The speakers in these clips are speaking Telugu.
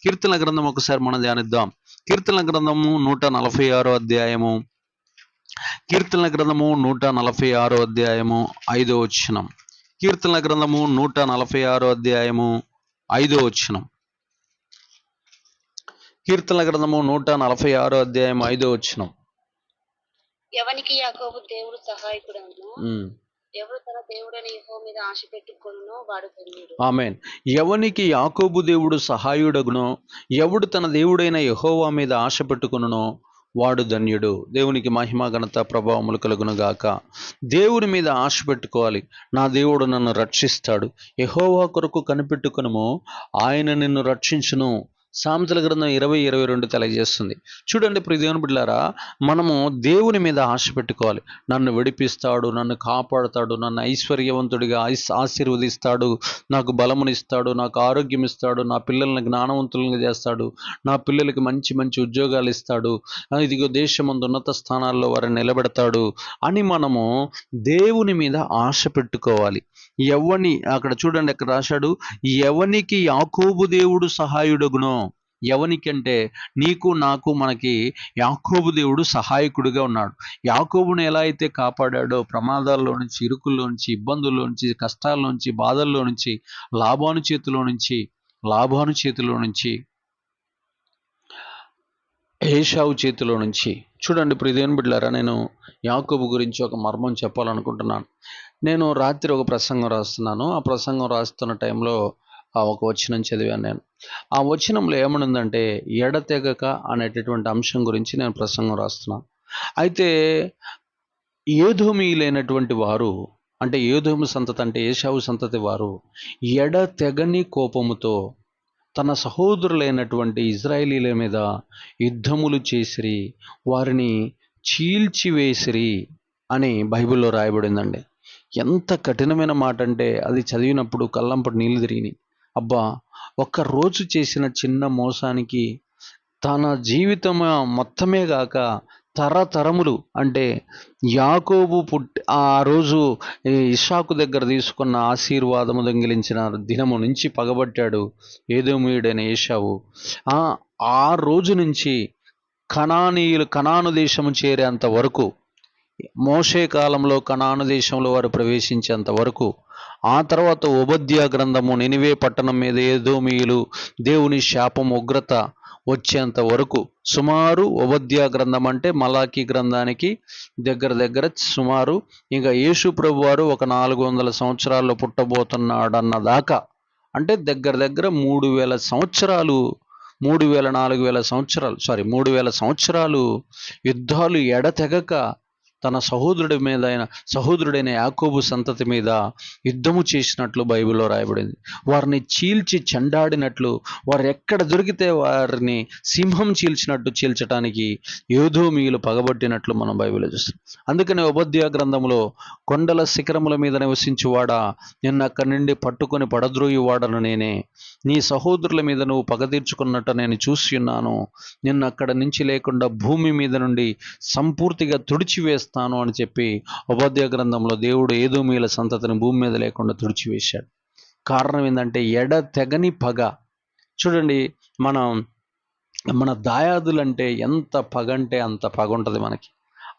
కీర్తనల గ్రంథం ఒకసారి మనం ధ్యానిద్దాం. కీర్తనల గ్రంథము 146 అధ్యాయము. కీర్తనల గ్రంథము 146 అధ్యాయము 5వ వచనం. కీర్తనల గ్రంథము 146 అధ్యాయము 5వ వచనం. కీర్తనల గ్రంథము 146 అధ్యాయం 5వ వచనం. ఎవనికి యాకోబు దేవుడు సహాయకుడను, ఎవడు తన దేవుడైన యెహోవా మీద ఆశ పెట్టుకొనునో వాడు ధన్యుడు. ఆమేన్. ఎవనికి యాకోబు దేవుడు సహాయుడగునో, ఎవడు తన దేవుడైన యెహోవా మీద ఆశ పెట్టుకొనునో వాడు ధన్యుడు. దేవునికి మహిమ ఘనత ప్రభావములు కలుగును గాక. దేవుని మీద ఆశ పెట్టుకోవాలి. నా దేవుడు నన్ను రక్షిస్తాడు. యెహోవా కొరకు కనిపెట్టుకొనుము, ఆయన నిన్ను రక్షించును. సామెతల గ్రంథం 20:22 తెలియజేస్తుంది. చూడండి ప్రియ దేవుని బిడ్డలారా, మనము దేవుని మీద ఆశ పెట్టుకోవాలి. నన్ను విడిపిస్తాడు, నన్ను కాపాడుతాడు, నన్ను ఐశ్వర్యవంతుడిగా ఆశీర్వదిస్తాడు, నాకు బలమునిస్తాడు, నాకు ఆరోగ్యం ఇస్తాడు, నా పిల్లల్ని జ్ఞానవంతులుగా చేస్తాడు, నా పిల్లలకి మంచి మంచి ఉద్యోగాలు ఇస్తాడు, ఇదిగో దేశమందు ఉన్నత స్థానాల్లో వారిని నిలబెడతాడు అని మనము దేవుని మీద ఆశ పెట్టుకోవాలి. అక్కడ చూడండి, అక్కడ రాశాడు, ఎవనికి యాకోబు దేవుడు సహాయుడగునో. ఎవనికంటే నీకు నాకు మనకి యాకోబు దేవుడు సహాయకుడిగా ఉన్నాడు. యాకోబును ఎలా అయితే కాపాడాడో, ప్రమాదాల్లో నుంచి, ఇరుకుల్లో నుంచి, ఇబ్బందుల్లో నుంచి, కష్టాల నుంచి, బాధల్లో నుంచి, లాభాను చేతిలో నుంచి, ఏశావు చేతిలో నుంచి. చూడండి ప్రియ దేవుని బిడ్డలారా, నేను యాకోబు గురించి ఒక మర్మం చెప్పాలనుకుంటున్నాను. నేను రాత్రి ఒక ప్రసంగం రాస్తున్నాను. ఆ ప్రసంగం రాస్తున్న టైంలో ఒక వచనం చదివాను నేను. ఆ వచనంలో ఏమనుందంటే, ఎడతెగక అనేటటువంటి అంశం గురించి నేను ప్రసంగం రాస్తున్నాను. అయితే ఏదోమీయులైనటువంటి వారు, అంటే ఏదోము సంతతి అంటే ఏశావు సంతతి వారు ఎడతెగని కోపముతో తన సహోదరులైనటువంటి ఇజ్రాయేలీల మీద యుద్ధములు చేసిరి, వారిని చీల్చివేసిరి అని బైబిల్లో రాయబడిందండి. ఎంత కఠినమైన మాట అంటే, అది చదివినప్పుడు కళ్ళంపటి నీళ్లు తిరిగినాయి. అబ్బా, ఒక్కరోజు చేసిన చిన్న మోసానికి తన జీవితం మొత్తమే గాక తరతరములు, అంటే యాకోబు ఆ రోజు ఇస్సాకు దగ్గర తీసుకున్న ఆశీర్వాదము దొంగిలించిన దినము నుంచి పగబట్టాడు ఏదోమీయుడైన ఏశావు. ఆ రోజు నుంచి కనాను దేశము చేరేంత వరకు, మోషే కాలంలో కనాను దేశంలో వారు ప్రవేశించేంత వరకు, ఆ తర్వాత ఓబద్యా గ్రంథము నినివే పట్టణం మీద ఏదోమీయులు దేవుని శాపం ఉగ్రత వచ్చేంత వరకు, సుమారు ఓబద్యా గ్రంథం అంటే మలాకీ గ్రంథానికి దగ్గర సుమారు ఇంకా యేసు ప్రభు వారు ఒక 400 సంవత్సరాల్లో పుట్టబోతున్నాడన్న దాకా, అంటే దగ్గర 3000 సంవత్సరాలు, 3000-4000 సంవత్సరాలు, 3000 సంవత్సరాలు యుద్ధాలు ఎడతెగక తన సహోదరుడైన యాకోబు సంతతి మీద యుద్ధము చేసినట్లు బైబిల్లో రాయబడింది. వారిని చీల్చి చెండాడినట్లు, వారు ఎక్కడ దొరికితే వారిని సింహం చీల్చినట్టు చీల్చడానికి ఏదోమీయులు పగబట్టినట్లు మనం బైబిల్లో చూస్తాం. అందుకని ఓబద్యా గ్రంథంలో, కొండల శిఖరముల మీద నివసించువాడా, నిన్ను అక్కడి నుండి పట్టుకొని పడద్రోయువాడను నేనే, నీ సహోదరుల మీద నువ్వు పగ తీర్చుకున్నట్టు నేను చూసి ఉన్నాను, నిన్ను అక్కడ నుంచి లేకుండా భూమి మీద నుండి సంపూర్తిగా తుడిచివేస్తాను అని చెప్పి ఓబద్యా గ్రంథంలో దేవుడు ఏదోమీయుల సంతతిని భూమి మీద లేకుండా తుడిచివేశాడు. కారణం ఏంటంటే ఎడతెగని పగ. చూడండి, మన దాయాదులంటే ఎంత పగ అంటే అంత పగ ఉంటుంది మనకి.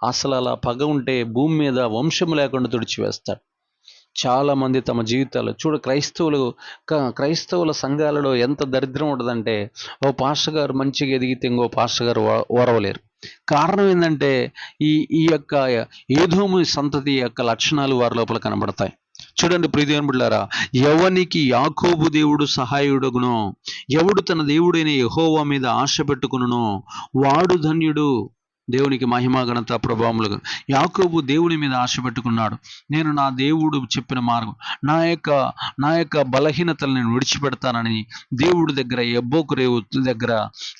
అసలు అలా పగ ఉంటే భూమి మీద వంశం లేకుండా తుడిచివేస్తాడు. చాలామంది తమ జీవితాలు క్రైస్తవుల సంఘాలలో ఎంత దరిద్రం ఉంటుందంటే, ఓ పాస్టర్ గారు మంచిగా ఎదిగితే ఇంకో పాస్టర్ గారు ఓరవలేరు. కారణం ఏంటంటే, ఈ యొక్క ఏదోము సంతతి యొక్క లక్షణాలు వారి లోపల కనబడతాయి. చూడండి ప్రియ దేవుని బిడ్డలారా, ఎవనికి యాకోబు దేవుడు సహాయుడగునో, ఎవడు తన దేవుడైన యెహోవా మీద ఆశ పెట్టుకునునో వాడు ధన్యుడు. దేవునికి మహిమ ఘనత ప్రభావములుగా. యాకోబు దేవుని మీద ఆశ పెట్టుకున్నాడు. నేను నా దేవుడు చెప్పిన మార్గం, నా యొక్క బలహీనతలు నేను విడిచిపెడతానని దేవుడి దగ్గర, ఎబ్బోకు రేవు దగ్గర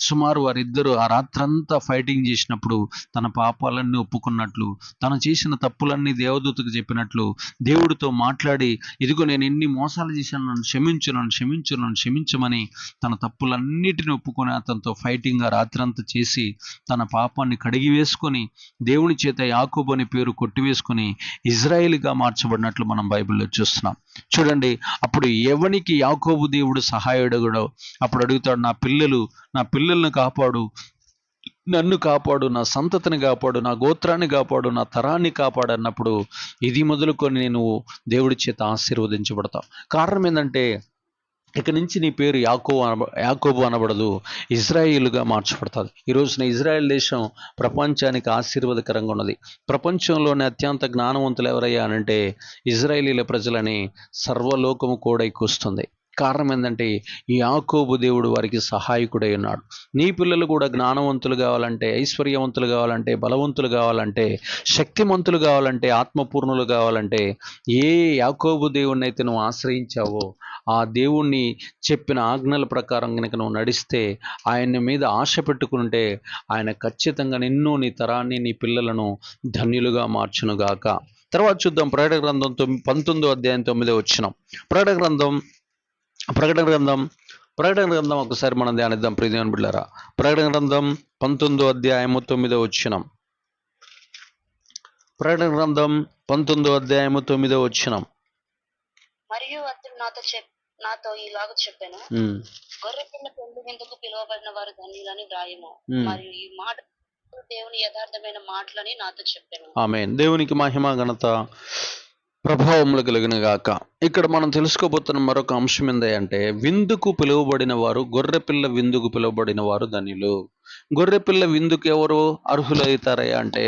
సుమారు వారిద్దరూ ఆ రాత్రంతా ఫైటింగ్ చేసినప్పుడు తన పాపాలన్నీ ఒప్పుకున్నట్లు, తను చేసిన తప్పులన్నీ దేవదూతకు చెప్పినట్లు, దేవుడితో మాట్లాడి, ఇదిగో నేను ఎన్ని మోసాలు చేశాను, నన్ను క్షమించమని తన తప్పులన్నిటిని ఒప్పుకొని అతనితో ఫైటింగ్ ఆ రాత్రంతా చేసి తన పాపాన్ని కడిగి కడిగివేసుకొని దేవుని చేత యాకోబు అనే పేరు కొట్టివేసుకొని ఇజ్రాయేలుగా మార్చబడినట్లు మనం బైబిల్లో చూస్తున్నాం. చూడండి, అప్పుడు ఎవనికి యాకోబు దేవుడు సహాయుడు అప్పుడు అడుగుతాడు, నా పిల్లలను కాపాడు, నన్ను కాపాడు, నా సంతతిని కాపాడు, నా గోత్రాన్ని కాపాడు, నా తరాన్ని కాపాడు అన్నప్పుడు ఇది మొదలుకొని నేను దేవుడి చేత ఆశీర్వదించబడతావు. కారణం ఏంటంటే ఇక నుంచి నీ పేరు యాకోబు అనబడదు, ఇజ్రాయేలుగా మార్చబడుతుంది. ఈ రోజున ఇజ్రాయెల్ దేశం ప్రపంచానికి ఆశీర్వాదకరంగా ఉన్నది. ప్రపంచంలోనే అత్యంత జ్ఞానవంతులు ఎవరయ్యా అనంటే ఇజ్రాయేలీల ప్రజలని సర్వలోకము కూడా ఎక్కువస్తుంది. కారణం ఏంటంటే ఈ యాకోబు దేవుడు వారికి సహాయకుడై ఉన్నాడు. నీ పిల్లలు కూడా జ్ఞానవంతులు కావాలంటే, ఐశ్వర్యవంతులు కావాలంటే, బలవంతులు కావాలంటే, శక్తిమంతులు కావాలంటే, ఆత్మపూర్ణులు కావాలంటే ఏ యాకోబు దేవుణ్ణి అయితే నువ్వు ఆశ్రయించావో ఆ దేవుణ్ణి చెప్పిన ఆజ్ఞల ప్రకారం కనుక నువ్వు నడిస్తే, ఆయన మీద ఆశ పెట్టుకుంటే ఆయన ఖచ్చితంగా నిన్ను, నీ తరాన్ని, నీ పిల్లలను ధన్యులుగా మార్చునుగాక. తర్వాత చూద్దాం ప్రకటన గ్రంథం 19వ అధ్యాయం 9వ వచనం. ప్రకటన గ్రంథం ఒకసారి మనం ధ్యానిద్దాం ప్రియమైన బిడ్డలారా. ప్రకటన గ్రంథం 19వ అధ్యాయము 9వ వచనం. ప్రకటన గ్రంథం 19వ అధ్యాయము 9వ వచనం. మరియు అతడు నాతో ఇలాగ చెప్పాను, గొర్రెపిల్ల పెండ్లి విందుకు పిలువబడిన వారు ధన్యులని వ్రాయము. మరియు ఈ మాట దేవుని యథార్థమైన మాటలని నాతో చెప్పాను. ఆమేన్. దేవునికి మహిమ ఘనత ప్రభావములు కలిగిన గాక. ఇక్కడ మనం తెలుసుకోబోతున్న మరొక అంశం ఏంటంటే విందుకు పిలువబడిన వారు, గొర్రెపిల్ల విందుకు పిలువబడిన వారు ధన్యులు. గొర్రెపిల్ల విందుకు ఎవరు అర్హులవుతారయ్యా అంటే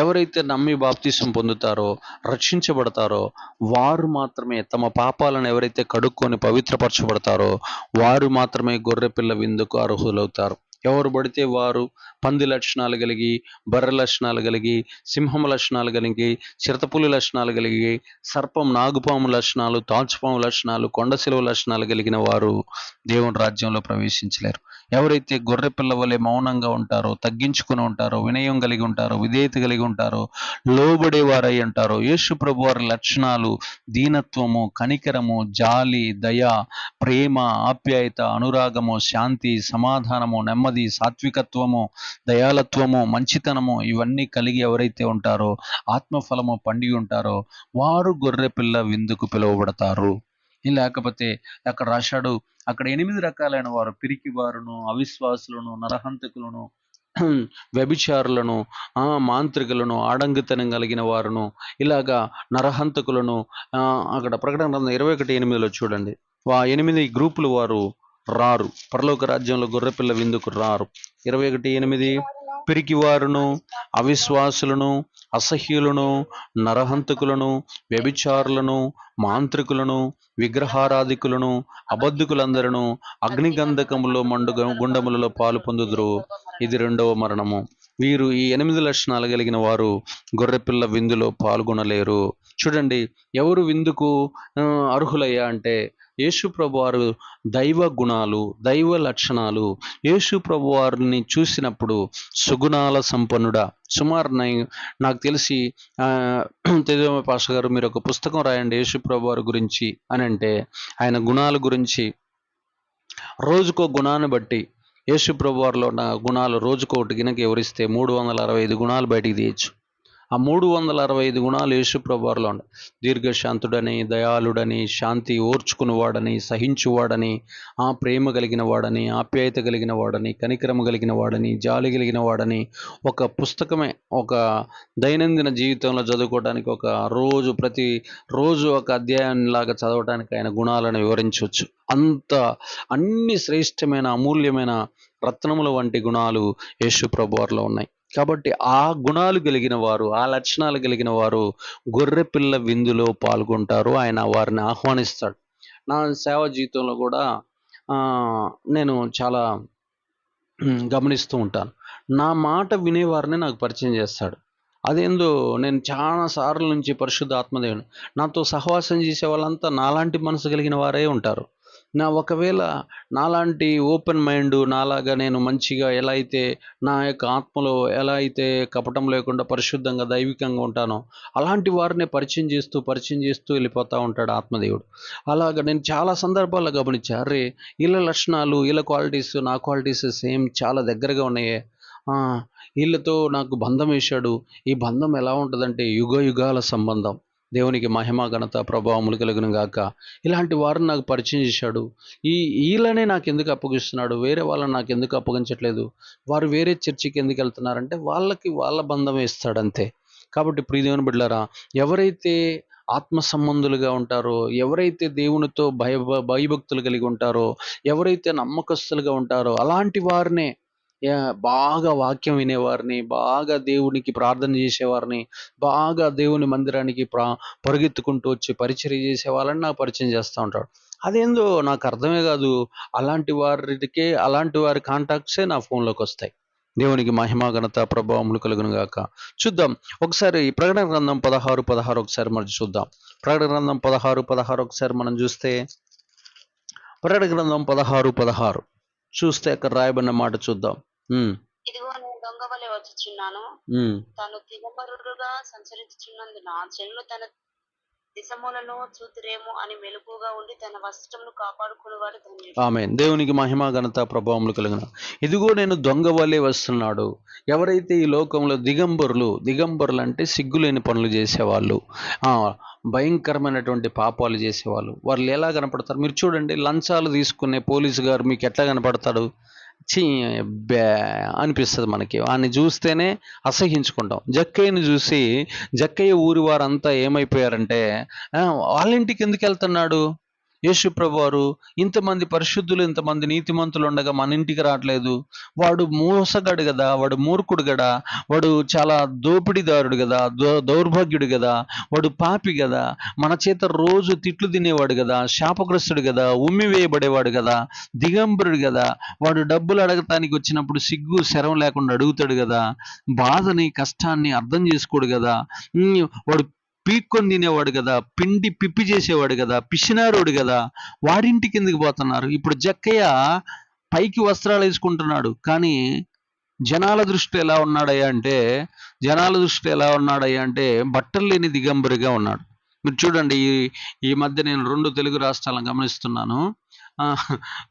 ఎవరైతే నమ్మి బాప్తిసం పొందుతారో, రక్షించబడతారో వారు మాత్రమే, తమ పాపాలను ఎవరైతే కడుక్కొని పవిత్రపరచబడతారో వారు మాత్రమే గొర్రెపిల్ల విందుకు అర్హులవుతారు. ఎవరు పడితే వారు పంది లక్షణాలు కలిగి, బర్రె లక్షణాలు కలిగి, సింహం లక్షణాలు కలిగి, చిరతపులి లక్షణాలు కలిగి, సర్పం నాగుపాము లక్షణాలు, తాచుపాము లక్షణాలు, కొండశిలువ లక్షణాలు కలిగిన వారు దేవుని రాజ్యంలో ప్రవేశించలేరు. ఎవరైతే గొర్రెపిల్ల వలె మౌనంగా ఉంటారో, తగ్గించుకుని ఉంటారో, వినయం కలిగి ఉంటారో, విధేయత కలిగి ఉంటారో, లోబడేవారై ఉంటారో, యేసు ప్రభు వారి లక్షణాలు దీనత్వము, కనికరము, జాలి, దయ, ప్రేమ, ఆప్యాయత, అనురాగము, శాంతి, సమాధానము, నెమ్మది, సాత్వికత్వము, దయాలత్వము, మంచితనము ఇవన్నీ కలిగి ఎవరైతే ఉంటారో, ఆత్మఫలము పండి ఉంటారో వారు గొర్రెపిల్ల విందుకు పిలువబడతారు. లేకపోతే అక్కడ రాశాడు, అక్కడ 8 రకాలైన వారు, పిరికి వారును, అవిశ్వాసులను, నరహంతకులను, వ్యభిచారులను, మాంత్రికులను, ఆడంగితనం కలిగిన వారును, ఇలాగా నరహంతకులను, అక్కడ ప్రకటన గ్రంథం 21:8 చూడండి, 8 గ్రూపులు వారు రారు, పరలోక రాజ్యంలో గొర్రెపిల్ల విందుకు రారు. 21:8 పిరికివారును, అవిశ్వాసులను, అసహ్యులను, నరహంతకులను, వ్యభిచారులను, మాంత్రికులను, విగ్రహారాధికులను, అబద్ధికులందరూ అగ్నిగంధకములో మండు గుండములలో పాలు పొందుదురు. ఇది 2వ మరణము. వీరు ఈ 8 లక్షణాలు కలిగిన వారు గొర్రెపిల్ల విందులో పాల్గొనలేరు. చూడండి, ఎవరు విందుకు అర్హులయ్యా అంటే యేసు ప్రభు వారు దైవ గుణాలు, దైవ లక్షణాలు, యేసు ప్రభు వారిని చూసినప్పుడు సుగుణాల సంపన్నుడా. సుమారు నాకు తెలిసి తేజమ పాష గారు మీరు ఒక పుస్తకం రాయండి యేసు ప్రభు వారి గురించి అని అంటే, ఆయన గుణాల గురించి రోజుకో గుణాన్ని బట్టి యేసు ప్రభు వారిలో ఉన్న గుణాలు రోజుకోటి గినక ఎవరిస్తే 365 గుణాలు బయటికి తీయచ్చు. ఆ 365 గుణాలు యేసు ప్రభు వారిలో ఉన్నాయి. దీర్ఘశాంతుడని, దయాళుడని, శాంతి ఓర్చుకునేవాడని, సహించువాడని, ప్రేమ కలిగిన వాడని, ఆప్యాయత కలిగిన వాడని, కనికరము కలిగిన వాడని, జాలి కలిగిన వాడని, ఒక పుస్తకమే, ఒక దైనందిన జీవితంలో చదువుకోవడానికి ప్రతిరోజు ఒక అధ్యాయంలాగా చదవడానికి ఆయన గుణాలను వివరించవచ్చు. అన్ని శ్రేష్టమైన, అమూల్యమైన రత్నముల వంటి గుణాలు యేసు ప్రభు వారిలో ఉన్నాయి. కాబట్టి ఆ గుణాలు కలిగిన వారు, ఆ లక్షణాలు కలిగిన వారు గొర్రెపిల్ల విందులో పాల్గొంటారు. ఆయన వారిని ఆహ్వానిస్తాడు. నా సేవా జీవితంలో కూడా నేను చాలా గమనిస్తూ ఉంటాను. నా మాట వినేవారిని నాకు పరిచయం చేస్తాడు. అదేందో నేను చాలా సార్ల నుంచి పరిశుద్ధ ఆత్మదేవుడు నాతో సహవాసం చేసే వాళ్ళంతా నాలాంటి మనసు కలిగిన వారే ఉంటారు. ఒకవేళ నాలాంటి ఓపెన్ మైండ్, నాలాగా నేను మంచిగా ఎలా అయితే నా యొక్క ఆత్మలో ఎలా అయితే కపటం లేకుండా పరిశుద్ధంగా దైవికంగా ఉంటానో అలాంటి వారిని పరిచయం చేస్తూ వెళ్ళిపోతూ ఉంటాడు ఆత్మదేవుడు. అలాగా నేను చాలా సందర్భాల్లో గమనించా, అరే వీళ్ళ లక్షణాలు, వీళ్ళ క్వాలిటీస్, నా క్వాలిటీస్ సేమ్ చాలా దగ్గరగా ఉన్నాయే. వీళ్ళతో నాకు బంధం వేశాడు. ఈ బంధం ఎలా ఉంటుందంటే యుగ యుగాల సంబంధం. దేవునికి మహిమ ఘనత ప్రభావములు కలుగును గాక. ఇలాంటి వారిని నాకు పరిచయం చేశాడు. వీళ్ళనే నాకు ఎందుకు అప్పగిస్తున్నాడు, వేరే వాళ్ళని నాకు ఎందుకు అప్పగించట్లేదు, వారు వేరే చర్చికి ఎందుకు వెళ్తున్నారంటే వాళ్ళకి వాళ్ళ బంధం వేస్తాడు అంతే. కాబట్టి ప్రియ దేవుని బిడ్డలారా, ఎవరైతే ఆత్మ సంబంధులుగా ఉంటారో, ఎవరైతే దేవునితో భయభక్తులు కలిగి ఉంటారో, ఎవరైతే నమ్మకస్తులుగా ఉంటారో అలాంటి వారినే, బాగా వాక్యం వినేవారిని, బాగా దేవునికి ప్రార్థన చేసేవారిని, బాగా దేవుని మందిరానికి పరుగెత్తుకుంటూ వచ్చి పరిచర్య చేసే వాళ్ళని నాకు పరిచయం చేస్తూ ఉంటాడు. అదేందో నాకు అర్థమే కాదు. అలాంటి వారి కాంటాక్ట్సే నా ఫోన్లోకి వస్తాయి. దేవునికి మహిమ ఘనత ప్రభావములు కలుగును గాక. చూద్దాం ఒకసారి ప్రకటన గ్రంథం 16:16 ఒకసారి మనం చూద్దాం. ప్రకటన గ్రంథం 16:16 ఒకసారి మనం చూస్తే, ప్రకటన గ్రంథం 16:16 చూస్తే అక్కడ రాయబడిన మాట చూద్దాం. ఇదిగో నేను దొంగ వలె వచ్చుచున్నాను, తాను దిగంబరుడుగా సంచరించుచున్నందున జనులు తన దిశములను చూతురేమో అని మెలకుగా ఉండి తన వస్త్రమును కాపాడుకునేవాడు ధన్యుడు. ఆమేన్. దేవునికి మహిమ ఘనత ప్రభావములు కలుగును. ఇదిగో నేను దొంగ వలె వస్తున్నాడు. ఎవరైతే ఈ లోకంలో దిగంబరులు అంటే సిగ్గులేని పనులు చేసేవాళ్ళు, భయంకరమైనటువంటి పాపాలు చేసేవాళ్ళు, వాళ్ళు ఎలా కనపడతారు? మీరు చూడండి, లంచాలు తీసుకునే పోలీసు గారు మీకు ఎట్లా కనపడతాడు? బ్యా అనిపిస్తుంది మనకి. వాడిని చూస్తేనే అసహించుకుంటాం. జక్కయ్యని చూసి జక్కయ్య ఊరి వారంతా ఏమైపోయారంటే, వాళ్ళ ఇంటికి ఎందుకు వెళ్తున్నాడు యేసు ప్రభు వారు? ఇంతమంది పరిశుద్ధులు, ఇంతమంది నీతిమంతులు ఉండగా మన ఇంటికి రావట్లేదు. వాడు మోసగాడు కదా, వాడు మూర్ఖుడు కదా, వాడు చాలా దోపిడీదారుడు కదా, దౌర్భాగ్యుడు కదా, వాడు పాపి కదా, మన చేత రోజు తిట్లు తినేవాడు కదా, శాపగ్రస్తుడు కదా, ఉమ్మి వేయబడేవాడు కదా, దిగంబరుడు కదా, వాడు డబ్బులు అడగటానికి వచ్చినప్పుడు సిగ్గు శరం లేకుండా అడుగుతాడు కదా, బాధని కష్టాన్ని అర్థం చేసుకోడు కదా, వాడు పీక్కొని తినేవాడు కదా, పిండి పిప్పి చేసేవాడు కదా, పిసినారోడు కదా, వాడింటికి ఎందుకు పోతున్నారు? ఇప్పుడు జక్కయ్య పైకి వస్త్రాలు వేసుకుంటున్నాడు, కానీ జనాల దృష్టి ఎలా ఉన్నాడయ్యా అంటే బట్టలు లేని దిగంబరిగా ఉన్నాడు. మీరు చూడండి, ఈ మధ్య నేను 2 తెలుగు రాష్ట్రాలను గమనిస్తున్నాను.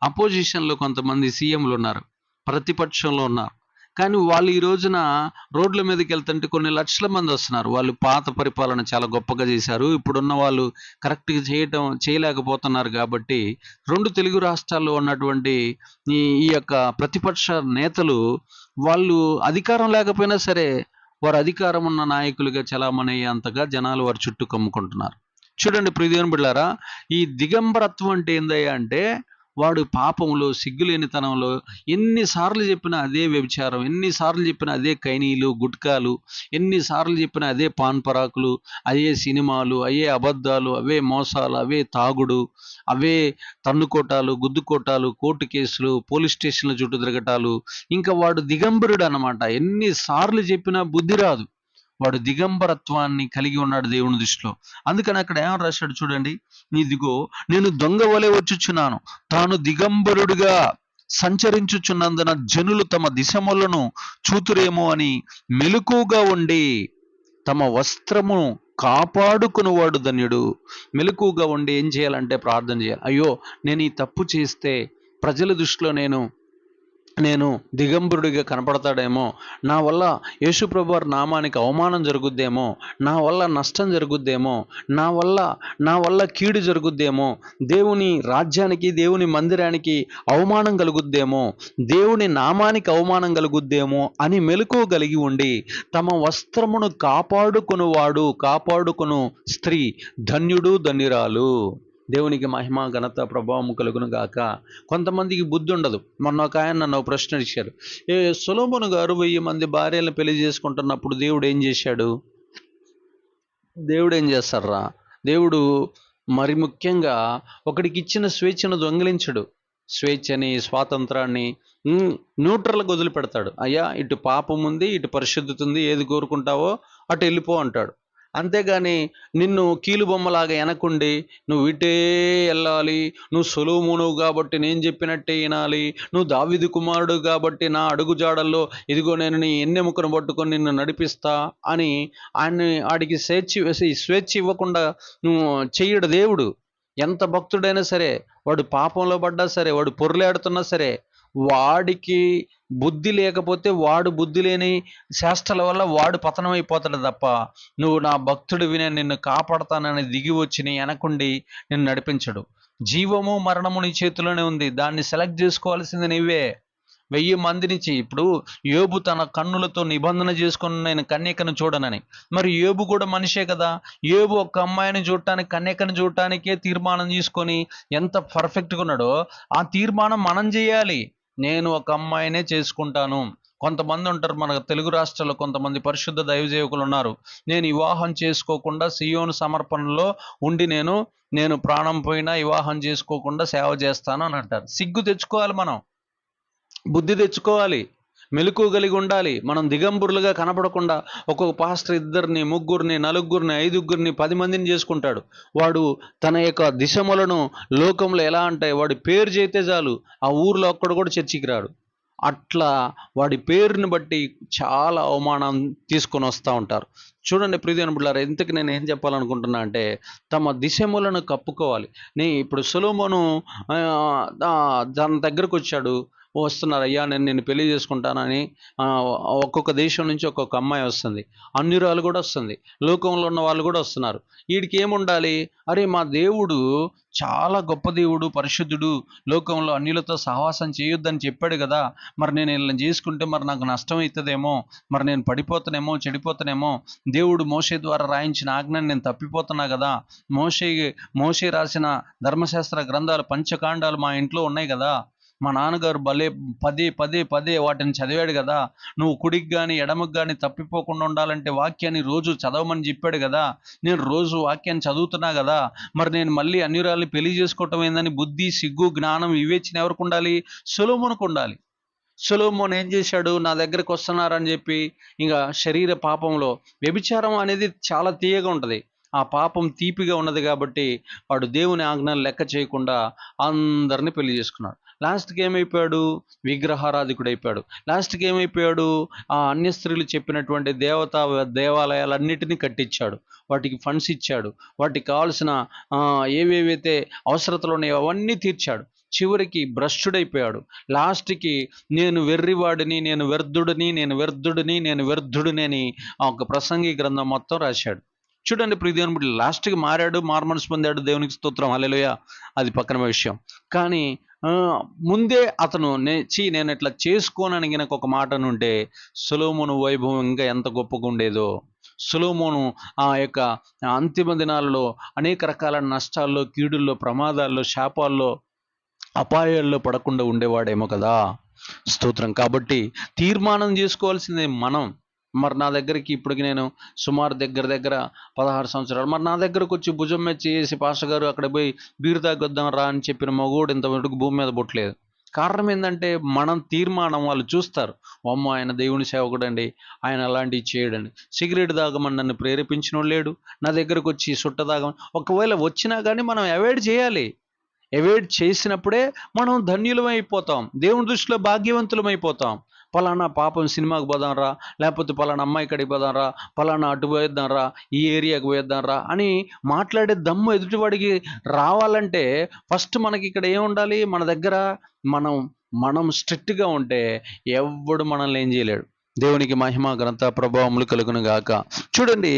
అపోజిషన్లో కొంతమంది సీఎంలు ఉన్నారు, ప్రతిపక్షంలో ఉన్నారు, కానీ వాళ్ళు ఈ రోజున రోడ్ల మీదకి వెళ్తుంటే కొన్ని లక్షల మంది వస్తున్నారు. వాళ్ళు పాత పరిపాలన చాలా గొప్పగా చేశారు, ఇప్పుడున్న వాళ్ళు కరెక్ట్గా చేయలేకపోతున్నారు. కాబట్టి 2 తెలుగు రాష్ట్రాల్లో ఉన్నటువంటి ఈ యొక్క ప్రతిపక్ష నేతలు, వాళ్ళు అధికారం లేకపోయినా సరే వారు అధికారం ఉన్న నాయకులుగా చలామణి అయ్యేంతగా జనాలు వారి చుట్టూ కమ్ముకుంటున్నారు. చూడండి ప్రియ దేవుని బిడ్డలారా, ఈ దిగంబరత్వం అంటే ఏందయ్యా అంటే, వాడు పాపంలో, సిగ్గులేనితనంలో ఎన్నిసార్లు చెప్పినా అదే వ్యభిచారం, ఎన్నిసార్లు చెప్పినా అదే కైనీలు, గుట్కాలు, ఎన్నిసార్లు చెప్పినా అదే పాన్ పరాకులు, అదే సినిమాలు, అవే అబద్ధాలు, అవే మోసాలు, అవే తాగుడు, అవే తన్నుకోటాలు, గుద్దుకోటాలు, కోర్టు కేసులు, పోలీస్ స్టేషన్ల చుట్టూ తిరగటాలు. ఇంకా వాడు దిగంబరుడు అన్నమాట. ఎన్నిసార్లు చెప్పినా బుద్ధి రాదు. వాడు దిగంబరత్వాన్ని కలిగి ఉన్నాడు దేవుని దృష్టిలో. అందుకని అక్కడ ఏమని రాశాడు చూడండి, ఇదిగో నేను దొంగ వలె వచ్చుచున్నాను, తాను దిగంబరుడుగా సంచరించుచున్నందున జనులు తమ దిశములను చూతురేమో అని మెలకుగా ఉండి తమ వస్త్రము కాపాడుకునేవాడు ధన్యుడు. మెలకుగా ఉండి ఏం చేయాలంటే ప్రార్థన చేయాలి. అయ్యో, నేను ఈ తప్పు చేస్తే ప్రజల దృష్టిలో నేను దిగంబరుడిగా కనపడతాడేమో, నా వల్ల యేసుప్రభు వారి నామానికి అవమానం జరుగుద్దేమో, నా వల్ల నష్టం జరుగుద్దేమో, నా వల్ల కీడు జరుగుద్దేమో, దేవుని రాజ్యానికి, దేవుని మందిరానికి అవమానం కలుగుద్దేమో, దేవుని నామానికి అవమానం కలుగుద్దేమో అని మెలకువ కలిగి ఉండి తమ వస్త్రమును కాపాడుకొను స్త్రీ ధన్యుడు ధన్యురాలు. దేవునికి మహిమ ఘనత ప్రభావము కలుగును గాక. కొంతమందికి బుద్ధి ఉండదు. మొన్న ఒక ఆయన నన్ను ప్రశ్న ఇచ్చారు, సొలొమోను గారు 1000 మంది భార్యలను పెళ్లి చేసుకుంటున్నప్పుడు దేవుడు ఏం చేశాడు? దేవుడు ఏం చేస్తారా? దేవుడు మరి ముఖ్యంగా ఒకడికి ఇచ్చిన స్వేచ్ఛను దొంగిలించడు. స్వేచ్ఛని, స్వాతంత్రాన్ని న్యూట్రల్గా వదిలిపెడతాడు. అయ్యా, ఇటు పాపం ఉంది, ఇటు పరిశుద్ధత ఉంది, ఏది కోరుకుంటావో అటు వెళ్ళిపో అంటాడు. అంతేగాని నిన్ను కీలుబొమ్మలాగా వెనకుండి నువ్వు ఇటే వెళ్ళాలి, నువ్వు సొలొమోను కాబట్టి నేను చెప్పినట్టే వినాలి, నువ్వు దావీదు కుమారుడు కాబట్టి నా అడుగుజాడల్లో ఇదిగో నేను నీ ఎన్నెముకను పట్టుకొని నిన్ను నడిపిస్తా అని ఆడికి స్వేచ్ఛ ఇవ్వకుండా నువ్వు చెయ్యడు దేవుడు. ఎంత భక్తుడైనా సరే, వాడు పాపంలో పడ్డా సరే, వాడు పొర్లాడుతున్నా సరే, వాడికి బుద్ధి లేకపోతే వాడు బుద్ధి లేని శాస్త్రాల వల్ల వాడు పతనం అయిపోతాడు తప్ప, నువ్వు నా భక్తుడివి నేను నిన్ను కాపాడతానని దిగి వచ్చి నీ వెనకుండి నిన్ను నడిపించడు. జీవము మరణము నీ చేతిలోనే ఉంది, దాన్ని సెలెక్ట్ చేసుకోవాల్సింది నీవే. 1000 మంది నుంచి ఇప్పుడు యోబు తన కన్నులతో నిబంధన చేసుకుని నేను కన్యకను చూడనని, మరి యోబు కూడా మనిషే కదా. యోబు ఒక అమ్మాయిని చూడటానికి, కన్యకను చూడటానికే తీర్మానం తీసుకొని ఎంత పర్ఫెక్ట్గా ఉన్నాడో ఆ తీర్మానం మనం చేయాలి. నేను ఒక అమ్మాయినే చేసుకుంటాను. కొంతమంది ఉంటారు మన తెలుగు రాష్ట్రాల్లో, కొంతమంది పరిశుద్ధ దైవజేవకులు ఉన్నారు, నేను వివాహం చేసుకోకుండా సియోను సమర్పణలో ఉండి నేను ప్రాణం పోయినా వివాహం చేసుకోకుండా సేవ చేస్తాను అని అంటారు. సిగ్గు తెచ్చుకోవాలి, మనం బుద్ధి తెచ్చుకోవాలి, మెలకువ కలిగి ఉండాలి. మనం దిగంబరులుగా కనపడకుండా ఒక్కొక్క పాస్టర్ 2, 3, 4, 5, 10 మందిని చేసుకుంటాడు. వాడు తన యొక్క దిశములను లోకంలో ఎలా అంటే వాడి పేరు చేస్తే చాలు ఆ ఊర్లో ఒక్కడు కూడా చర్చికి రాడు. అట్లా వాడి పేరుని బట్టి చాలా అవమానం తీసుకొని వస్తూ ఉంటారు. చూడండి ప్రియమైన బిడ్డలారా, ఇంతకు నేను ఏం చెప్పాలనుకుంటున్నా అంటే తమ దిశములను కప్పుకోవాలి. ఇప్పుడు సొలొమోను తన దగ్గరకు వచ్చాడు, వస్తున్నారు, అయ్యా నేను నిన్ను పెళ్లి చేసుకుంటానని. ఒక్కొక్క దేశం నుంచి ఒక్కొక్క అమ్మాయి వస్తుంది, అన్యురాలు కూడా వస్తుంది, లోకంలో ఉన్న వాళ్ళు కూడా వస్తున్నారు. వీడికి ఏముండాలి? అరే మా దేవుడు చాలా గొప్ప దేవుడు, పరిశుద్ధుడు, లోకంలో అన్యులతో సహవాసం చేయొద్దని చెప్పాడు కదా, మరి నేను ఇలా చేసుకుంటే మరి నాకు నష్టం అవుతుందేమో, మరి నేను పడిపోతానేమో, చెడిపోతానేమో, దేవుడు మోషే ద్వారా రాయించిన ఆజ్ఞని నేను తప్పిపోతున్నా కదా, మోషే రాసిన ధర్మశాస్త్ర గ్రంథాలు, పంచకాండాలు మా ఇంట్లో ఉన్నాయి కదా, మా నాన్నగారు పదే వాటిని చదివాడు కదా, నువ్వు కుడికి కానీ ఎడమకు కానీ తప్పిపోకుండా ఉండాలంటే వాక్యాన్ని రోజు చదవమని చెప్పాడు కదా, నేను రోజు వాక్యాన్ని చదువుతున్నా కదా, మరి నేను మళ్ళీ అన్యురాల్ని పెళ్లి చేసుకోవటం ఏందని బుద్ధి, సిగ్గు, జ్ఞానం, వివేచన ఎవరికి ఉండాలి? సొలొమోనుకు ఉండాలి. సొలొమోను ఏం చేశాడు? నా దగ్గరకు వస్తున్నారని చెప్పి ఇంకా శరీర పాపంలో, వ్యభిచారం అనేది చాలా తీయగా ఉంటుంది, ఆ పాపం తీపిగా ఉన్నది కాబట్టి వాడు దేవుని ఆజ్ఞలు లెక్క చేయకుండా అందరినీ పెళ్లి చేసుకున్నాడు. లాస్ట్కి ఏమైపోయాడు? విగ్రహారాధికుడు అయిపోయాడు. లాస్ట్కి ఏమైపోయాడు? ఆ అన్య స్త్రీలు చెప్పినటువంటి దేవాలయాలన్నిటినీ కట్టించాడు, వాటికి ఫండ్స్ ఇచ్చాడు, వాటికి కావాల్సిన ఏవేవైతే అవసరతలు ఉన్నాయో అవన్నీ తీర్చాడు. చివరికి భ్రష్టుడైపోయాడు. లాస్ట్కి నేను వెర్రివాడిని, నేను వ్యర్థుడిని అని ఒక ప్రసంగి గ్రంథం మొత్తం రాశాడు. చూడండి ప్రియదేవుని బిడ్డలారా, లాస్ట్కి మారాడు, మారుమనసు పొందాడు, దేవునికి స్తోత్రం, హల్లెలూయా, అది పక్కన విషయం. కానీ ముందే అతను నేను ఇట్లా చేసుకోనని గనక ఒక మాట ఉంటే సొలొమోను వైభవం ఇంకా ఎంత గొప్పగా ఉండేదో. సొలొమోను ఆ యొక్క అంతిమ దినాలలో అనేక రకాల నష్టాల్లో, కీడుల్లో, ప్రమాదాల్లో, శాపాల్లో, అపాయాల్లో పడకుండా ఉండేవాడేమో కదా. స్తోత్రం. కాబట్టి తీర్మానం చేసుకోవాల్సిందే మనం. మరి నా దగ్గరికి ఇప్పటికి నేను సుమారు దగ్గర 16 సంవత్సరాలు, మరి నా దగ్గరకు వచ్చి భుజం మీద చేసి పాస్టర్ గారు అక్కడ పోయి బీరు తాగొద్దాం రా అని చెప్పిన మగోడు ఇంతవరకు భూమి మీద పుట్టలేదు. కారణం ఏంటంటే మనం తీర్మానం, వాళ్ళు చూస్తారు, అమ్మ ఆయన దేవుని సేవకుడండి, ఆయన అలాంటివి చేయడండి. సిగరెట్ తాగమని నన్ను ప్రేరేపించిన లేడు, నా దగ్గరకు వచ్చి సుట్ట తాగమని, ఒకవేళ వచ్చినా కానీ మనం అవాయిడ్ చేయాలి. అవాయిడ్ చేసినప్పుడే మనం ధన్యులమైపోతాం, దేవుని దృష్టిలో భాగ్యవంతులమైపోతాం. పలానా పాపం సినిమాకి పోదాం రా, లేకపోతే పలానా అమ్మాయి కడికి పోదాం రా, పలానా అటు పోయేద్దాం రా, ఈ ఏరియాకి పోయేద్దాం రా అని మాట్లాడే దమ్ము ఎదుటివాడికి రావాలంటే ఫస్ట్ మనకి ఇక్కడ ఏముండాలి? మన దగ్గర మనం స్ట్రిక్ట్గా ఉంటే ఎవడు మనల్ని ఏం చేయలేడు. దేవునికి మహిమ, ఘనత, ప్రభావములు కలుగును గాక. చూడండి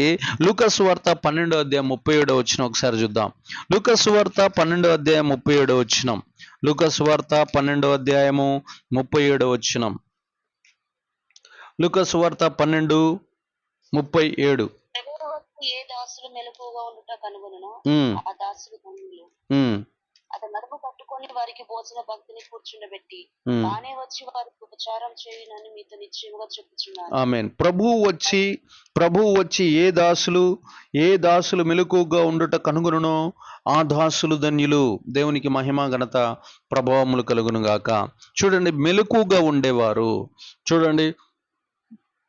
లూకా సువార్త 12:37 ఒకసారి చూద్దాం. లూకా సువార్త 12:37. లూకా సువార్త 12:37. లూకా సువార్త 12:37. ఏ దాసులు మెలకువగా ఉండుట కనుగొనునో ఆ దాసులు ధన్యులు. అతను నడుము పట్టుకొని వారికి భోజన భక్తిని కూర్చుండబెట్టి తానే వచ్చి వారికి ఉపచారం చేయునని మీతో నిశ్చయముగా చెప్పుచున్నాను. ఆమేన్. ప్రభువు వచ్చి ఏ దాసులు మెలకువగా ఉండుట కనుగొనునో ఆ దాసులు ధన్యులు. దేవునికి మహిమ, ఘనత, ప్రభావములు కలుగును గాక. చూడండి మెలకువగా ఉండేవారు. చూడండి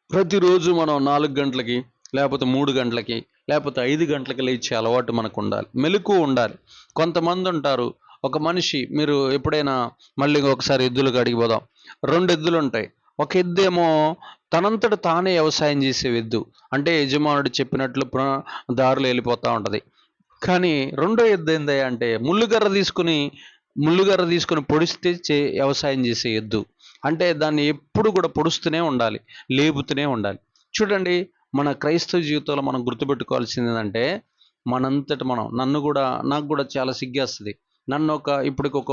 ప్రతిరోజు మనం 4 గంటలకి, లేకపోతే 3 గంటలకి, లేకపోతే 5 గంటలకి లేచే అలవాటు మనకు ఉండాలి, మెలకువ ఉండాలి. కొంతమంది ఉంటారు, ఒక మనిషి, మీరు ఎప్పుడైనా మళ్ళీ ఒకసారి ఎద్దులు కాడికి పోదాం, 2 ఎద్దులు ఉంటాయి. ఒక ఎద్దేమో తనంతట తానే వ్యవసాయం చేసే ఎద్దు, అంటే యజమానుడు చెప్పినట్లు దారిలో వెళ్ళిపోతూ ఉంటుంది. కానీ రెండో ఎద్దు ఏందయ్యా అంటే ముళ్ళుగర్ర తీసుకుని ముళ్ళుగర్ర తీసుకొని పొడిస్తే వ్యవసాయం చేసే ఎద్దు. అంటే దాన్ని ఎప్పుడు కూడా పొడుస్తూనే ఉండాలి, లేపుతూనే ఉండాలి. చూడండి, మన క్రైస్తవ జీవితంలో మనం గుర్తుపెట్టుకోవాల్సింది ఏంటంటే, మనంతట మనం నాకు కూడా చాలా సిగ్గేస్తుంది. నన్ను ఇప్పటికొక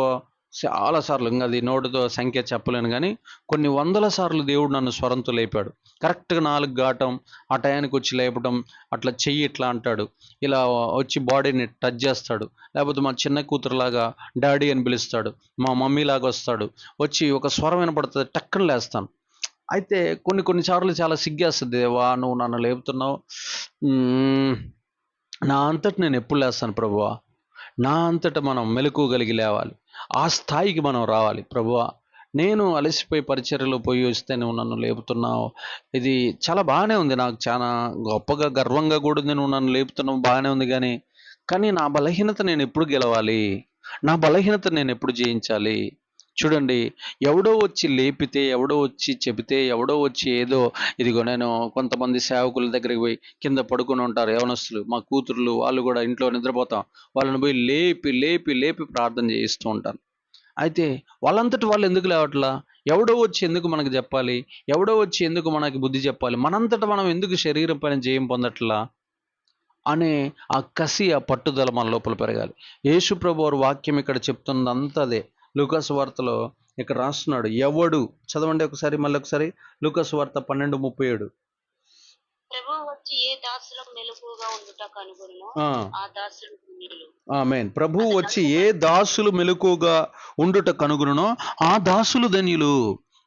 చాలా సార్లు, ఇంకా అది నోటితో సంఖ్య చెప్పలేను కానీ, కొన్ని వందల సార్లు దేవుడు నన్ను స్వరంతో లేపాడు. కరెక్ట్గా 4 గాటం ఆ టయానికి వచ్చి లేపడం, అట్లా చెయ్యి ఇట్లా అంటాడు, ఇలా వచ్చి బాడీని టచ్ చేస్తాడు. లేకపోతే మా చిన్న కూతురులాగా డాడీ అని పిలుస్తాడు, మా మమ్మీ లాగా వస్తాడు, వచ్చి ఒక స్వరం వినపడుతుంది, టక్కన లేస్తాను. అయితే కొన్నిసార్లు చాలా సిగ్గేస్తుంది, దేవా నువ్వు నన్ను లేపుతున్నావు, నా అంతట నేను ఎప్పుడు లేస్తాను ప్రభువా, నా అంతట మనం మెలకువగలిగి లేవాలి, ఆ స్థాయికి మనం రావాలి. ప్రభువా, నేను అలసిపోయి పరిచర్యలో పోయి వస్తే నువ్వు నన్ను లేపుతున్నావు, ఇది చాలా బాగానే ఉంది, నాకు చాలా గొప్పగా గర్వంగా కూడా ఉంది, నువ్వు నన్ను లేపుతున్నావు బాగానే ఉంది, కానీ నా బలహీనత నేను ఎప్పుడు గెలవాలి, నా బలహీనత నేను ఎప్పుడు జయించాలి? చూడండి, ఎవడో వచ్చి లేపితే, ఎవడో వచ్చి చెబితే, ఎవడో వచ్చి ఏదో, ఇదిగో నేను కొంతమంది సేవకుల దగ్గరికి పోయి కింద పడుకుని ఉంటారు యవనస్తులు, మా కూతుర్లు, వాళ్ళు కూడా ఇంట్లో నిద్రపోతాం, వాళ్ళని పోయి లేపి లేపి లేపి ప్రార్థన చేయిస్తూ ఉంటాను. అయితే వాళ్ళంతటి వాళ్ళు ఎందుకు లేవట్లా? ఎవడో వచ్చి ఎందుకు మనకు చెప్పాలి, ఎవడో వచ్చి ఎందుకు మనకి బుద్ధి చెప్పాలి, మనంతట మనం ఎందుకు శరీరం పైన జయం పొందట్లా అనే ఆ కసి, ఆ పట్టుదల మన లోపల పెరగాలి. యేసు ప్రభు వారి వాక్యం ఇక్కడ చెప్తున్నదంతా అదే. లూకాసు వార్తలో ఇక్కడ రాస్తున్నాడు, ఎవడు, చదవండి ఒకసారి, మళ్ళీ ఒకసారి, లూకాసు వార్త 12:37. ప్రభువు వచ్చి ఏ దాసుల మెలకువగా ఉండుట కనుగొనునో ఆ దాసులు ధన్యులు. ఆమేన్. ప్రభువు వచ్చి ఏ దాసులు మెలకువగా ఉండుట కనుగొనునో ఆ దాసులు ధన్యులు.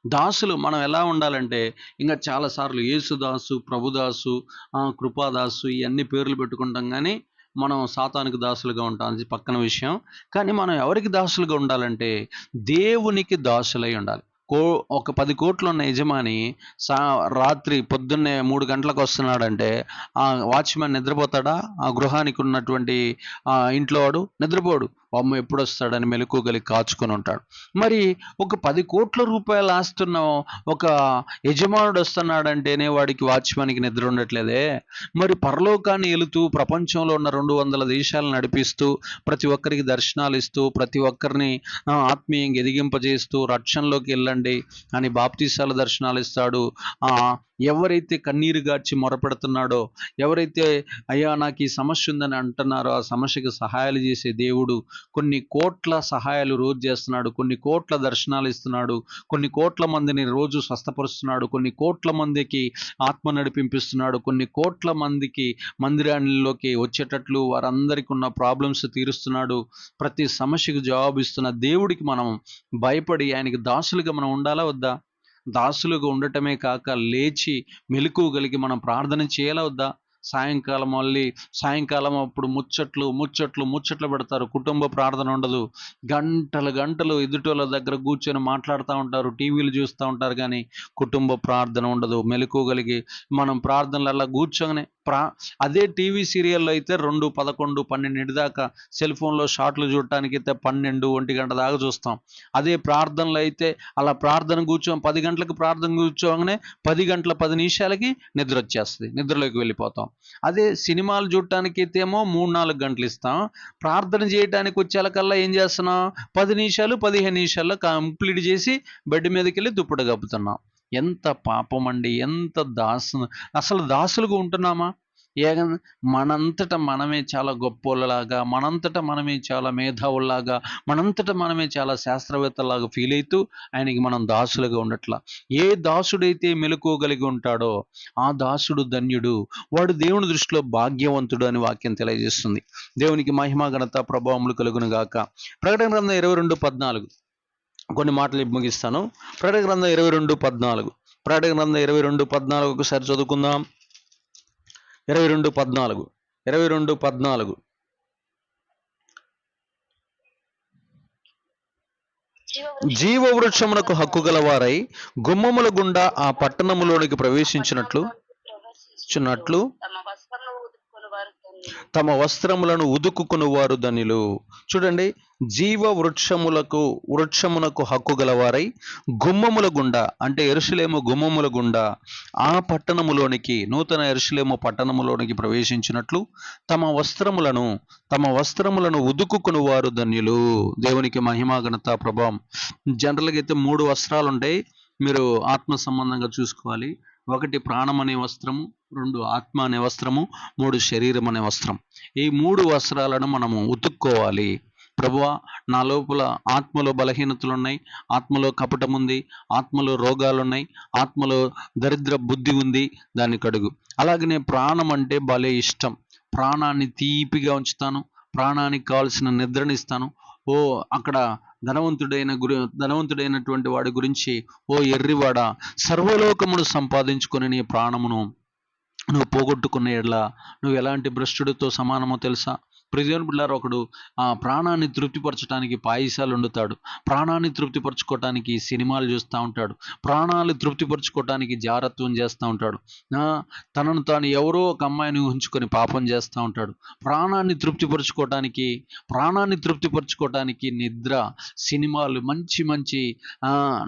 దాసులు మనం ఎలా ఉండాలంటే, ఇంకా చాలాసార్లు యేసుదాసు, ప్రభుదాసు, కృపాదాసు, ఇవన్నీ పేర్లు పెట్టుకుంటాం, కానీ మనం సాతానికి దాసులుగా ఉంటాం, అది పక్కన విషయం. కానీ మనం ఎవరికి దాసులుగా ఉండాలంటే, దేవునికి దాసులై ఉండాలి. ఒక 10 కోట్లు ఉన్న యజమాని రాత్రి పొద్దున్నే 3 గంటలకు వస్తున్నాడంటే ఆ వాచ్మెన్ నిద్రపోతాడా? ఆ గృహానికి ఉన్నటువంటి ఇంట్లో వాడు నిద్రపోడు, అమ్మ ఎప్పుడు వస్తాడని మెలకువగలిగి కాచుకొని ఉంటాడు. మరి ఒక 10 కోట్ల రూపాయలు ఆస్తున్న ఒక యజమానుడు వస్తున్నాడంటేనే వాడికి, వాచ్మెన్కి నిద్ర ఉండట్లేదే. మరి పరలోకాన్ని వెళుతూ ప్రపంచంలో ఉన్న 200 దేశాలను నడిపిస్తూ, ప్రతి ఒక్కరికి దర్శనాలు ఇస్తూ, ప్రతి ఒక్కరిని ఆత్మీయంగా ఎదిగింపజేస్తూ, రక్షణలోకి వెళ్ళండి అని బాప్తీసాల దర్శనాలు ఇస్తాడు. ఎవరైతే కన్నీరు గార్చి మొరపెడుతున్నాడో, ఎవరైతే అయ్యా నాకు ఈ సమస్య ఉందని అంటున్నారో, ఆ సమస్యకు సహాయాలు చేసే దేవుడు కొన్ని కోట్ల సహాయాలు రోజు చేస్తున్నాడు, కొన్ని కోట్ల దర్శనాలు ఇస్తున్నాడు, కొన్ని కోట్ల మందిని రోజు స్వస్థపరుస్తున్నాడు, కొన్ని కోట్ల మందికి ఆత్మ నడిపింపిస్తున్నాడు, కొన్ని కోట్ల మందికి మందిరాల్లోకి వచ్చేటట్లు వారందరికీ ఉన్న ప్రాబ్లమ్స్ తీరుస్తున్నాడు. ప్రతి సమస్యకు జవాబు ఇస్తున్న దేవుడికి మనం భయపడి ఆయనకి దాసులుగా మనం ఉండాలా వద్దా? దాసులుగా ఉండటమే కాక లేచి మెలకువగలిగి మనం ప్రార్థన చేయాలా వద్దా? సాయంకాలం అప్పుడు ముచ్చట్లు పెడతారు, కుటుంబ ప్రార్థన ఉండదు, గంటలు ఎదుటోళ్ళ దగ్గర కూర్చొని మాట్లాడుతూ ఉంటారు, టీవీలు చూస్తూ ఉంటారు, కానీ కుటుంబ ప్రార్థన ఉండదు. మెలకువగలిగి మనం ప్రార్థనలలో కూర్చొని అదే టీవీ సీరియల్లో అయితే 2, 11, 12 దాకా, సెల్ ఫోన్లో షార్ట్లు చూడటానికి అయితే 12, 1 గంట దాకా చూస్తాం. అదే ప్రార్థనలో అయితే అలా ప్రార్థన 10 గంటలకు ప్రార్థన కూర్చోగానే 10 గంటల 10 నిమిషాలకి నిద్ర వచ్చేస్తుంది, నిద్రలోకి వెళ్ళిపోతాం. అదే సినిమాలు చూడటానికి అయితే ఏమో 3-4 గంటలు ఇస్తాం, ప్రార్థన చేయడానికి వచ్చేకల్లా ఏం చేస్తున్నాం, 10 నిమిషాలు 15 నిమిషాల్లో కంప్లీట్ చేసి బెడ్ మీదకి వెళ్ళి దుప్పటి కప్పుతున్నాం. ఎంత పాపం అండి, ఎంత అసలు దాసులుగా ఉంటున్నామా? మనంతట మనమే చాలా గొప్పోళ్ళలాగా, మనంతట మనమే చాలా మేధావుల్లాగా, మనంతట మనమే చాలా శాస్త్రవేత్తలాగా ఫీల్ అవుతూ ఆయనకి మనం దాసులుగా ఉండట్లా. ఏ దాసుడైతే మెలకువగలిగి ఉంటాడో ఆ దాసుడు ధన్యుడు, వాడు దేవుని దృష్టిలో భాగ్యవంతుడు అని వాక్యం తెలియజేస్తుంది. దేవునికి మహిమ ఘనత ప్రభావములు కలుగును గాక. ప్రకటన గ్రంథం 22:14 కొన్ని మాటలు ముగిస్తాను. ప్రకటన గ్రంథం 22:14, ప్రకటన గ్రంథం 22:14 ఒకసారి చదువుకుందాం. 22:14 జీవవృక్షమునకు హక్కు గలవారై గుమ్మముల గుండా ఆ పట్టణములోనికి ప్రవేశించినట్లు తమ వస్త్రములను ఉదుకుకొని వారు ధన్యులు. చూడండి, జీవ వృక్షమునకు హక్కు గలవారై గుమ్మముల గుండా, అంటే యెరూషలేము గుమ్మముల గుండా ఆ పట్టణములోనికి, నూతన యెరూషలేము పట్టణములోనికి ప్రవేశించినట్లు తమ వస్త్రములను ఉదుకుకుని వారు ధన్యులు. దేవునికి మహిమ ఘనత ప్రభావం. జనరల్గా అయితే 3 వస్త్రాలు ఉంటాయి, మీరు ఆత్మ సంబంధంగా చూసుకోవాలి. 1 ప్రాణం అనే వస్త్రము, 2 ఆత్మ అనే వస్త్రము, 3 శరీరం అనే వస్త్రం. ఈ 3 వస్త్రాలను మనము ఉతుక్కోవాలి. ప్రభువా, నా లోపల ఆత్మలో బలహీనతలు ఉన్నాయి, ఆత్మలో కపటం ఉంది, ఆత్మలో రోగాలు ఉన్నాయి, ఆత్మలో దరిద్ర బుద్ధి ఉంది, దాన్ని కడుగు. అలాగనే ప్రాణం అంటే భలే ఇష్టం, ప్రాణాన్ని తీపిగా ఉంచుతాను, ప్రాణానికి కావాల్సిన నిద్రనిస్తాను. అక్కడ ధనవంతుడైనటువంటి వాడి గురించి, ఓ ఎర్రివాడ, సర్వలోకమును సంపాదించుకొని నీ ప్రాణమును నువ్వు పోగొట్టుకున్న ఎడల నువ్వు ఎలాంటి భ్రష్టుడితో సమానమో తెలుసా? ప్రియమైన బిడ్డలారా, ఒకడు ప్రాణాన్ని తృప్తిపరచడానికి పాయసాలు వండుతాడు, ప్రాణాన్ని తృప్తిపరచుకోవటానికి సినిమాలు చూస్తూ ఉంటాడు, ప్రాణాలు తృప్తిపరచుకోవటానికి జారత్వం చేస్తూ ఉంటాడు, తనను తాను ఎవరో ఒక అమ్మాయిని ఊహించుకొని పాపం చేస్తూ ఉంటాడు. ప్రాణాన్ని తృప్తిపరచుకోవటానికి నిద్ర, సినిమాలు, మంచి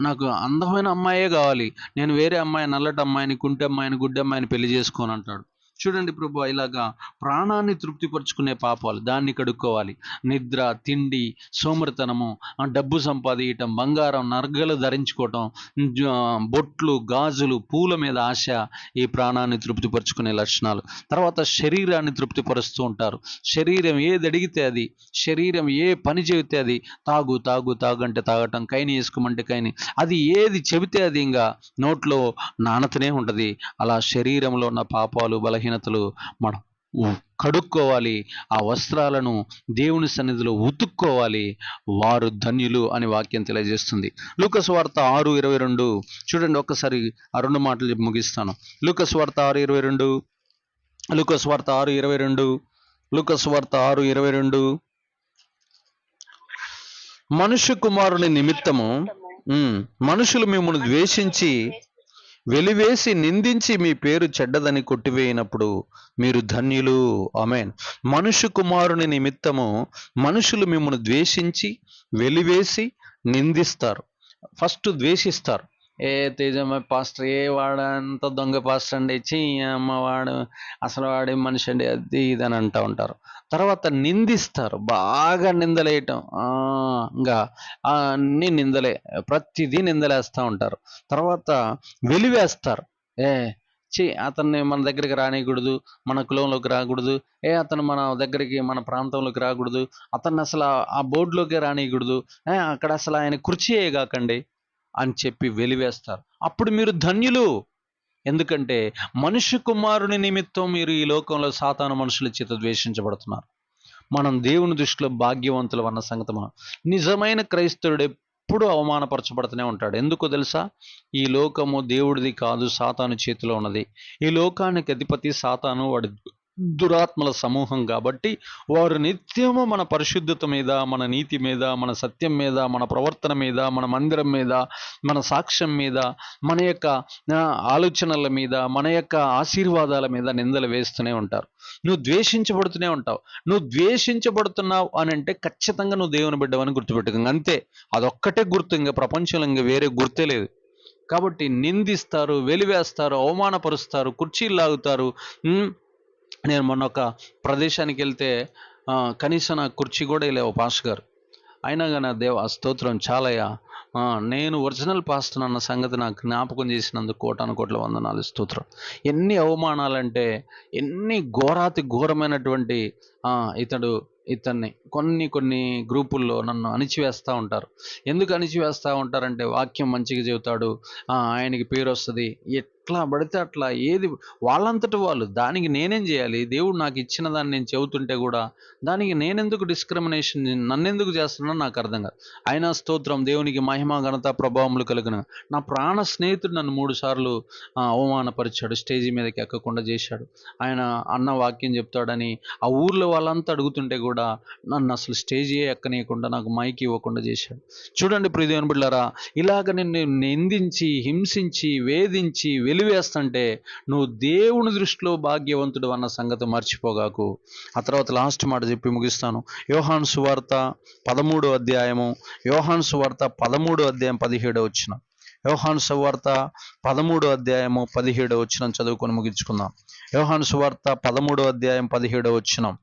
నాకు అందమైన అమ్మాయే కావాలి, నేను వేరే అమ్మాయి, నల్లటి అమ్మాయిని, కుంటి అమ్మాయిని, గుడ్డి అమ్మాయిని పెళ్లి చేసుకోను అంటాడు. చూడండి ప్రభు, ఇలాగా ప్రాణాన్ని తృప్తిపరచుకునే పాపాలు, దాన్ని కడుక్కోవాలి. నిద్ర, తిండి, సోమరితనము, డబ్బు సంపాదించటం, బంగారం, నగలు ధరించుకోవటం, బొట్లు, గాజులు, పూల మీద ఆశ, ఈ ప్రాణాన్ని తృప్తిపరచుకునే లక్షణాలు. తర్వాత శరీరాన్ని తృప్తిపరుస్తూ ఉంటారు. శరీరం ఏది అడిగితే అది, శరీరం ఏ పని చెబితే అది, తాగు అంటే తాగటం, కైని వేసుకోమంటే కైని, అది ఏది చెబితే అది ఇంకా నోట్లో నానతనే ఉంటుంది. అలా శరీరంలో ఉన్న పాపాలు, బలహీనతలు మనం కడుక్కోవాలి. ఆ వస్త్రాలను దేవుని సన్నిధిలో ఉతుక్కోవాలి. వారు ధన్యులు అని వాక్యం తెలియజేస్తుంది. లూకాసు వార్త 6:22 చూడండి, ఒక్కసారి ఆ 2 మాటలు చెప్పి ముగిస్తాను. లూకాసు వార్త 6:22 మనుష్య కుమారుని నిమిత్తము మనుషులు మిమ్మల్ని ద్వేషించి, వెలివేసి, నిందించి మీ పేరు చెడ్డదని కొట్టివేయినప్పుడు మీరు ధన్యులు. ఆమేన్. మనుష్య కుమారుని నిమిత్తము మనుషులు మిమ్మల్ని ద్వేషించి, వెలివేసి, నిందిస్తారు. ఫస్ట్ ద్వేషిస్తారు. తేజమ్మ పాస్టర్, వాడంత దొంగ పాస్టర్ అండి, అమ్మ వాడు అసలు వాడే మనిషి అండి, అది ఇది అని అంటూ ఉంటారు. తర్వాత నిందిస్తారు, బాగా నిందలేయటం, ఇంకా అన్ని నిందలే, ప్రతిదీ నిందలేస్తూ ఉంటారు. తర్వాత వెలివేస్తారు, అతన్ని మన దగ్గరికి రానియకూడదు, మన కులంలోకి రాకూడదు, అతను మన దగ్గరికి, మన ప్రాంతంలోకి రాకూడదు, అతన్ని అసలు ఆ బోర్డులోకి రానియకూడదు, అక్కడ అసలు ఆయన కుర్చీయే కాకండి అని చెప్పి వెలివేస్తారు. అప్పుడు మీరు ధన్యులు. ఎందుకంటే మనుష్య కుమారుని నిమిత్తం మీరు ఈ లోకంలో సాతాను మనుషుల చేత ద్వేషించబడుతున్నారు. మనం దేవుని దృష్టిలో భాగ్యవంతులు అన్న సంగతి మనం. నిజమైన క్రైస్తవుడు ఎప్పుడు అవమానపరచబడుతూనే ఉంటాడు. ఎందుకో తెలుసా? ఈ లోకము దేవుడిది కాదు, సాతాను చేతిలో ఉన్నది. ఈ లోకానికి అధిపతి సాతాను, వాడి దురాత్మల సమూహం. కాబట్టి వారు నిత్యము మన పరిశుద్ధత మీద, మన నీతి మీద, మన సత్యం మీద, మన ప్రవర్తన మీద, మన మందిరం మీద, మన సాక్ష్యం మీద, మన యొక్క ఆలోచనల మీద, మన యొక్క ఆశీర్వాదాల మీద నిందలు వేస్తూనే ఉంటారు. నువ్వు ద్వేషించబడుతూనే ఉంటావు. నువ్వు ద్వేషించబడుతున్నావు అని అంటే ఖచ్చితంగా నువ్వు దేవుని బిడ్డవని గుర్తుపెట్టుకో. అంతే, అదొక్కటే గుర్తు, ఇంకా ప్రపంచంలో ఇంకా వేరే గుర్తే లేదు. కాబట్టి నిందిస్తారు, వెలివేస్తారు, అవమానపరుస్తారు, కుర్చీలు లాగుతారు. నేను మొన్న ఒక ప్రదేశానికి వెళ్తే కనీసం నా కుర్చీ కూడా లేవు పాస్టర్ గారు. అయినా కానీ దేవ స్తోత్రం చాలయ్యా, నేను ఒరిజినల్ పాస్టర్ అన్న సంగతి నాకు జ్ఞాపకం చేసినందుకు కోటాను వందనాలు, స్తోత్రం. ఎన్ని అవమానాలంటే, ఎన్ని ఘోరమైనటువంటి ఇతన్ని కొన్ని గ్రూపుల్లో నన్ను అణిచివేస్తూ ఉంటారు. ఎందుకు అణిచివేస్తూ ఉంటారంటే, వాక్యం మంచిగా చెబుతాడు, ఆయనకి పేరు వస్తుంది, ఎట్లా పడితే అట్లా, ఏది వాళ్ళంతటి వాళ్ళు. దానికి నేనేం చేయాలి? దేవుడు నాకు ఇచ్చిన దాన్ని నేను చెబుతుంటే కూడా దానికి నేనెందుకు డిస్క్రిమినేషన్, నన్నెందుకు చేస్తున్నా నాకు అర్థం కాదు. అయినా స్తోత్రం, దేవునికి మహిమ ఘనత ప్రభావములు కలిగిన నా ప్రాణ స్నేహితుడు నన్ను 3 సార్లు అవమానపరిచాడు, స్టేజీ మీదకి ఎక్కకుండా చేశాడు. ఆయన అన్న వాక్యం చెప్తాడని ఆ ఊర్లో వాళ్ళంతా అడుగుతుంటే కూడా నన్ను అసలు స్టేజీ ఎక్కనీయకుండా, నాకు మైక్ ఇవ్వకుండా చేశాడు. చూడండి ప్రియదేవుని బిడ్డలారా, ఇలాగ నిన్ను నిందించి, హింసించి, వేధించి, వెలివేస్తుంటే నువ్వు దేవుని దృష్టిలో భాగ్యవంతుడు అన్న సంగతి మర్చిపోగాకు. ఆ తర్వాత లాస్ట్ మాట చెప్పి ముగిస్తాను. యోహాను సువార్త 13వ అధ్యాయము, యోహాను సువార్త 13వ అధ్యాయం 17వ వచనం. యోహాను సువార్త 13వ అధ్యాయము 17వ వచనం చదువుకొని ముగించుకుందాం. యోహాను సువార్త 13వ అధ్యాయం 17వ వచనం.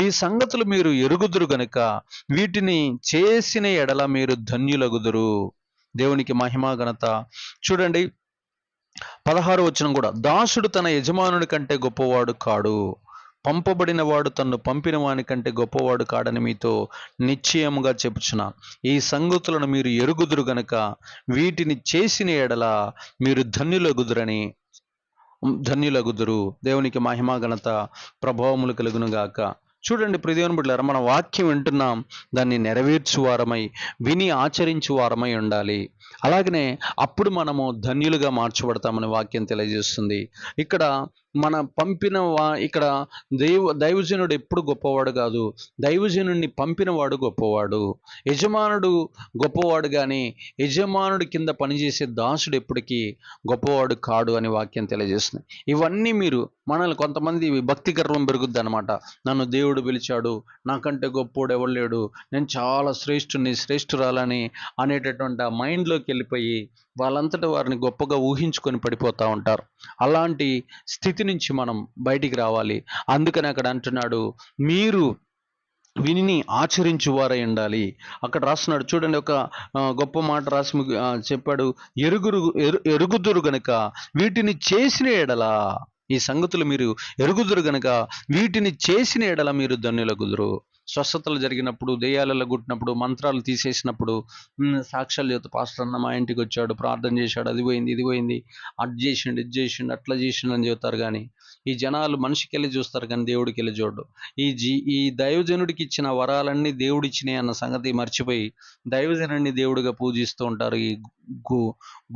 ఈ సంగతులు మీరు ఎరుగుదురు గనుక వీటిని చేసిన ఎడల మీరు ధన్యులగుదురు. దేవునికి మహిమ ఘనత. చూడండి 16వ వచనం కూడా, దాసుడు తన యజమానుడి కంటే గొప్పవాడు కాడు, పంపబడిన వాడు తన్ను పంపిన వాని కంటే గొప్పవాడు కాడని మీతో నిశ్చయముగా చెప్పుచున్నాను. ఈ సంగతులను మీరు ఎరుగుదురు గనుక వీటిని చేసిన ఎడల మీరు ధన్యులగుదురు. దేవునికి మహిమ ఘనత ప్రభావములు కలుగును గాక. చూడండి ప్రియదేవుని బిడ్డలారా, మన వాక్యం వింటున్నాం, దాన్ని నెరవేర్చువారమై విని ఆచరించువారమై ఉండాలి. అలాగనే అప్పుడు మనము ధన్యులుగా మార్చబడతామని వాక్యం తెలియజేస్తుంది. ఇక్కడ మన పంపిన ఇక్కడ దైవజనుడు ఎప్పుడు గొప్పవాడు కాదు, దైవజనుడిని పంపినవాడు గొప్పవాడు. యజమానుడు గొప్పవాడు కానీ యజమానుడి కింద పనిచేసే దాసుడు ఎప్పటికీ గొప్పవాడు కాడు అని వాక్యం తెలియజేస్తుంది. ఇవన్నీ మీరు మనల్ని కొంతమంది భక్తి గర్వం పెరుగుద్ది అనమాట. నన్ను దేవుడు పిలిచాడు, నాకంటే గొప్పోడు ఎవడు లేడు, నేను చాలా శ్రేష్ఠురాలని అనేటటువంటి ఆ మైండ్లోకి వెళ్ళిపోయి వాళ్ళంతటా వారిని గొప్పగా ఊహించుకొని పడిపోతూ ఉంటారు. అలాంటి స్థితి నుంచి మనం బయటికి రావాలి. అందుకని అక్కడ అంటున్నాడు, మీరు విని ఆచరించువారై ఉండాలి. అక్కడ రాస్తున్నాడు చూడండి, ఒక గొప్ప మాట రాసి చెప్పాడు, ఎరుగుదురు గనుక వీటిని చేసిన ఎడల, ఈ సంగతులు మీరు ఎరుగుదురు గనుక వీటిని చేసిన ఎడల మీరు ధన్యులగుదురు. స్వస్థతలు జరిగినప్పుడు, దెయ్యాలలో గుట్టినప్పుడు, మంత్రాలు తీసేసినప్పుడు, సాక్ష్యాలు చేత పాస్టర్ అన్న మా ఇంటికి వచ్చాడు, ప్రార్థన చేశాడు, అది పోయింది ఇది పోయింది, అది చేసిండు అట్లా చేసిండు అని చెబుతారు. కానీ ఈ జనాలు మనిషికి వెళ్ళి చూస్తారు కానీ దేవుడికి వెళ్ళి చూడడు. ఈ దైవజనుడికి ఇచ్చిన వరాలన్నీ దేవుడిచ్చినాయి అన్న సంగతి మర్చిపోయి దైవజనుడిని దేవుడిగా పూజిస్తూ ఉంటారు ఈ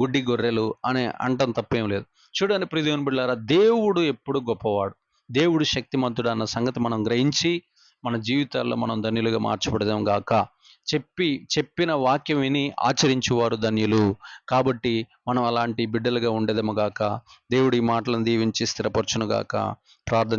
గుడ్డి గొర్రెలు అనే అంటం తప్పేం లేదు. చూడండి ప్రియదేవుని బిడ్డలారా, దేవుడు ఎప్పుడు గొప్పవాడు, దేవుడు శక్తిమంతుడు అన్న సంగతి మనం గ్రహించి మన జీవితాల్లో మనం ధన్యులుగా మార్చబడదాం గాక. చెప్పిన వాక్యం విని ఆచరించువారు ధన్యులు. కాబట్టి మనం అలాంటి బిడ్డలుగా ఉండేదము గాక. దేవుడి మాటలను దీవించి స్థిరపరచును గాక. ప్రార్థన